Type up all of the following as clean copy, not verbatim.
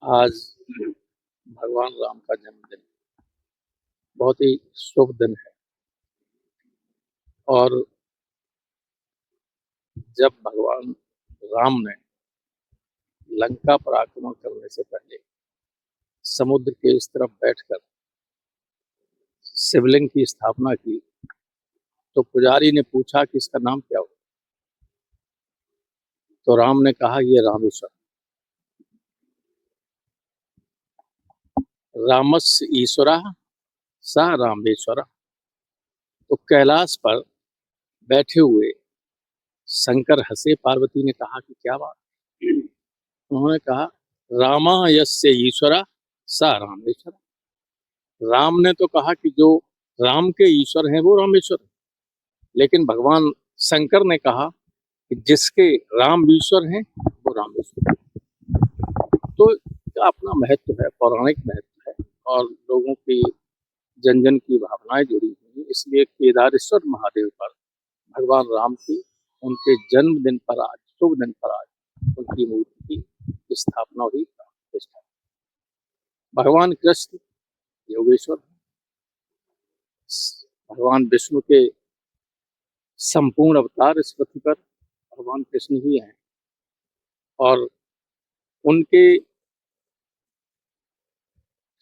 आज भगवान राम का जन्मदिन बहुत ही शुभ दिन है। और जब भगवान राम ने लंका पर आक्रमण करने से पहले समुद्र के इस तरफ बैठकर शिवलिंग की स्थापना की, तो पुजारी ने पूछा कि इसका नाम क्या हो। तो राम ने कहा, ये रामेश्वर। रामस्य ईश्वरः स रामेश्वर। तो कैलाश पर बैठे हुए शंकर हंसे। पार्वती ने कहा कि क्या बात। उन्होंने कहा, रामा यस्य ईश्वरा स रामेश्वर। राम ने तो कहा कि जो राम के ईश्वर हैं वो रामेश्वर है, लेकिन भगवान शंकर ने कहा कि जिसके राम ईश्वर हैं वो रामेश्वर है। तो इसका अपना महत्व है, पौराणिक महत्व है, और लोगों की जन जन की भावनाएं जुड़ी हुई हैं। इसलिए केदारेश्वर महादेव पर भगवान राम की उनके जन्मदिन पर आज, शुभ दिन पर आज उनकी मूर्ति की स्थापना हुई, प्रतिष्ठा। भगवान कृष्ण योगेश्वर, भगवान विष्णु के संपूर्ण अवतार इस पृथ्वी पर भगवान कृष्ण ही हैं। और उनके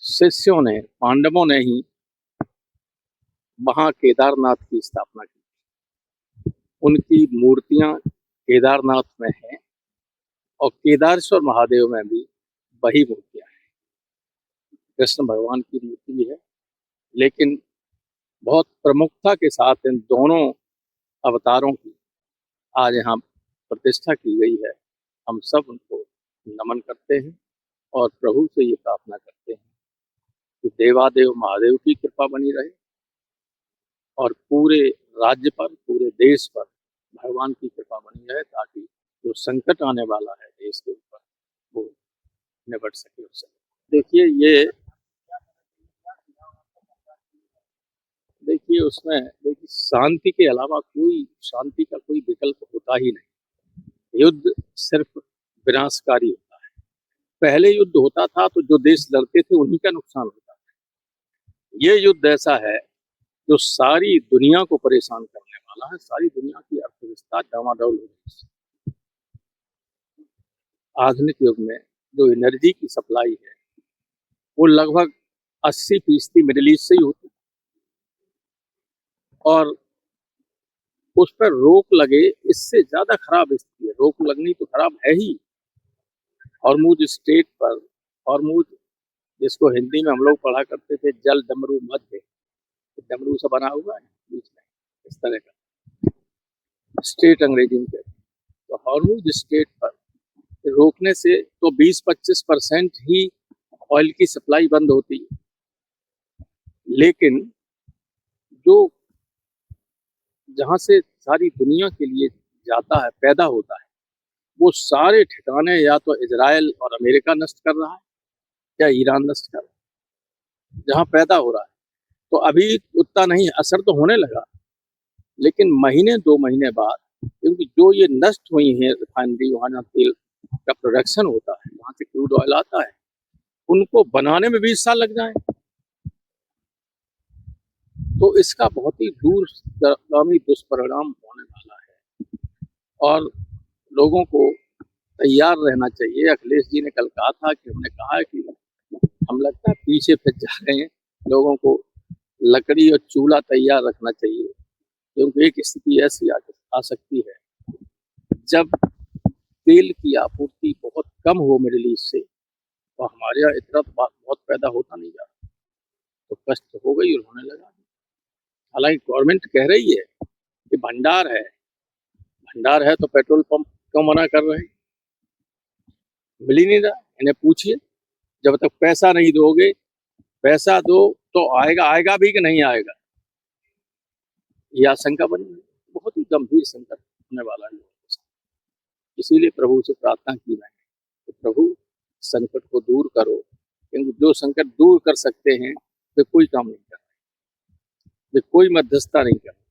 शिष्यों ने, पांडवों ने ही वहां केदारनाथ की स्थापना की। उनकी मूर्तियां केदारनाथ में हैं और केदारेश्वर महादेव में भी वही मूर्तियां हैं। कृष्ण भगवान की मूर्ति भी है, लेकिन बहुत प्रमुखता के साथ इन दोनों अवतारों की आज यहाँ प्रतिष्ठा की गई है। हम सब उनको नमन करते हैं और प्रभु से ये प्रार्थना करते हैं कि देवादेव महादेव की कृपा बनी रहे और पूरे राज्य पर, पूरे देश पर भगवान की कृपा बनी रहे, ताकि जो संकट आने वाला है देश के ऊपर वो निपट सके उससे। देखिए उसमें देखिए, शांति के अलावा कोई, शांति का कोई विकल्प होता ही नहीं। युद्ध सिर्फ विनाशकारी होता है। पहले युद्ध होता था तो जो देश लड़ते थे उन्हीं का नुकसान होता था। ये युद्ध ऐसा है जो सारी दुनिया को परेशान करने वाला है। सारी दुनिया की अर्थव्यवस्था डामाडोल हो गई। आधुनिक युग में जो एनर्जी की सप्लाई है वो लगभग 80% मिडिल ईस्ट से ही होती है, और उस पर रोक लगे इससे ज्यादा खराब स्थिति है। रोक लगनी तो खराब है ही। हॉर्मुज स्ट्रेट पर, हॉर्मुज जिसको हिंदी में हम लोग पढ़ा करते थे जल डमरू मध्य, डमरू से बना हुआ है बीच में इस तरह का स्ट्रेट अंग्रेजी में कहते हैं। तो हॉर्मुज स्ट्रेट पर रोकने से तो 20-25% ही ऑयल की सप्लाई बंद होती है, लेकिन जो जहां से सारी दुनिया के लिए जाता है, पैदा होता है, वो सारे ठिकाने या तो इजराइल और अमेरिका नष्ट कर रहा है या ईरान नष्ट कर रहा है, जहां पैदा हो रहा है। तो अभी उतना नहीं, असर तो होने लगा, लेकिन महीने 2 महीने बाद, क्योंकि जो ये नष्ट हुई है रिफाइनरी, वहां जहाँ तेल का प्रोडक्शन होता है, वहां से क्रूड ऑयल आता है, उनको बनाने में 20 साल लग जाए, तो इसका बहुत ही दूरगामी दुष्परिणाम होने वाला है। और लोगों को तैयार रहना चाहिए। अखिलेश जी ने कल कहा था कि हमने कहा है कि हम लगता है पीछे फिर जा रहे हैं। लोगों को लकड़ी और चूल्हा तैयार रखना चाहिए, क्योंकि एक स्थिति ऐसी आ सकती है जब तेल की आपूर्ति बहुत कम हो मिडिल ईस्ट से, तो हमारे यहाँ इतना बहुत पैदा होता नहीं जा रहा, तो कष्ट हो गई और होने लगा। हालांकि गवर्नमेंट कह रही है कि भंडार है तो पेट्रोल पंप क्यों मना कर रहे हैं? मिल ही नहीं रहा। इन्हें पूछिए, जब तक पैसा नहीं दोगे, पैसा दो तो आएगा, आएगा भी कि नहीं आएगा, ये आशंका बनी है। बहुत ही गंभीर संकट होने वाला है लोगों के साथ। इसीलिए प्रभु से प्रार्थना की मैंने कि प्रभु संकट को दूर करो, क्योंकि जो संकट दूर कर सकते हैं वे कोई काम नहीं कर रहे, वे कोई मध्यस्थता नहीं कर रहे।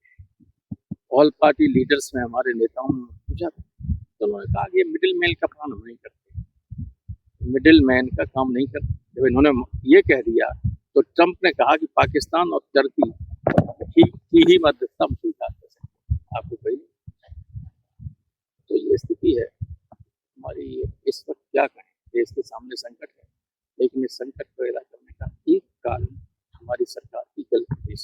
ऑल पार्टी लीडर्स में हमारे नेताओं ने पूछा, तो उन्होंने कहा कि ये मिडिल मेल का काम हम नहीं करते, मिडिल मैन का काम नहीं करते। जब इन्होंने ये कह दिया तो ट्रंप ने कहा कि पाकिस्तान और टर्की की ही मध्यस्थता हम स्वीकार कर सकते हैं। आपको कही तो ये स्थिति है हमारी इस वक्त। क्या कहें, देश के सामने संकट है, लेकिन इस संकट को पैदा करने का एक कारण हमारी सरकार की गलती है।